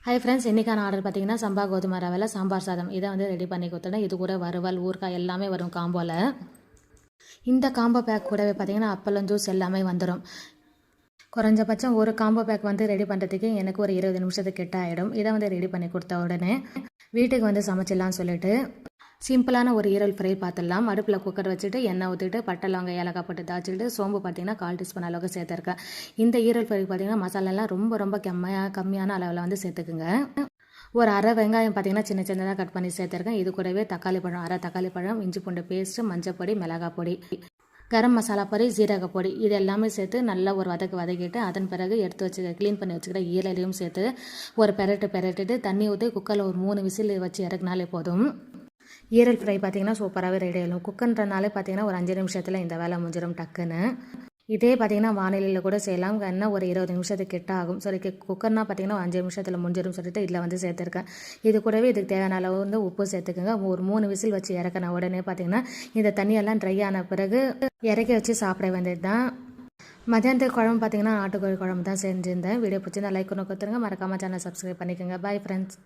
Hi friends, இன்றைக்கான order பார்த்தீங்கன்னா சம்பா கோதுமை ரவையில் சாம்பார் சாதம் இதை வந்து ரெடி பண்ணி கொடுத்துட்டேன். இது கூட வறுவல் ஊறுகாய் எல்லாமே வரும் காம்போவில். இந்த காம்போ பேக் கூடவே பார்த்தீங்கன்னா அப்பளம் ஜூஸ் எல்லாமே வந்துடும். குறைஞ்சபட்சம் ஒரு காம்போ பேக் வந்து ரெடி பண்ணுறதுக்கு எனக்கு ஒரு 20 நிமிஷத்துக்கு கிட்ட ஆகிடும். இதை வந்து ரெடி பண்ணி கொடுத்த உடனே வீட்டுக்கு வந்து சமைச்சிடலான்னு சொல்லிட்டு சிம்பிளான ஒரு ஈரல் ஃப்ரை பார்த்துடலாம். அடுப்பில் குக்கர் வச்சுட்டு எண்ணெய் ஊற்றிட்டு பட்டை லவங்கம் ஏலக்காய் போட்டு தாச்சிட்டு சோம்பு பார்த்தீங்கன்னா 1/4 டீஸ்பூன் அளவுக்கு சேர்த்துருக்கேன். இந்த ஈரல் ஃப்ரை பார்த்தீங்கன்னா மசாலாலாம் ரொம்ப கம்மியான அளவில் வந்து சேர்த்துக்குங்க. ஒரு அரை வெங்காயம் பார்த்தீங்கன்னா சின்ன சின்னதாக கட் பண்ணி சேர்த்துருக்கேன். இது கூடவே தக்காளி பழம், அரை தக்காளி பழம், இஞ்சி பூண்டு பேஸ்ட்டு, மஞ்சள் பொடி, மிளகாய் பொடி, கரம் மசாலா பொடி, ஜீரக பொடி இது எல்லாமே சேர்த்து நல்லா ஒரு வதக்கிட்டு அதன் பிறகு எடுத்து வச்சு க்ளீன் பண்ணி வச்சுக்கிட்ட ஈரலையும் சேர்த்து ஒரு பெரட்டிட்டு தண்ணி ஊற்றி குக்கரில் ஒரு 3 விசில் வச்சு இறக்குனாலே போதும். ஈரல் ஃப்ரை பார்த்தீங்கன்னா சூப்பராகவே ரெடி ஆகிடும். குக்கர்ன்றனாலே பார்த்தீங்கன்னா ஒரு 5 நிமிஷத்தில் இந்த வேலை முடிஞ்சிடும் டக்குன்னு. இதே பார்த்தீங்கன்னா வானிலையில் கூட செய்யலாம். என்ன ஒரு 20 நிமிஷத்துக்கு கிட்ட ஆகும். சரி, குக்கர்னால் பார்த்தீங்கன்னா 5 நிமிஷத்தில் முடிஞ்சிடும் சொல்லிட்டு இதில் வந்து சேர்த்துருக்கேன். இது கூடவே இதுக்கு தேவையான அளவு வந்து உப்பு சேர்த்துக்குங்க. ஒரு 3 விசில் வச்சு இறக்கின உடனே பார்த்தீங்கன்னா இந்த தண்ணியெல்லாம் ட்ரை ஆன பிறகு இறக்கி வச்சு சாப்பிட வேண்டியது தான். மதியானத்துக்கு குழம்பு பார்த்தீங்கன்னா நாட்டுக்கோழி குழம்பு தான் செஞ்சுருந்தேன். வீடியோ பிடிச்சிருந்தா லைக் ஒன்று கொடுத்துருங்க. மறக்காமல் சேனல் சப்ஸ்கிரைப் பண்ணிக்கோங்க. Bye friends.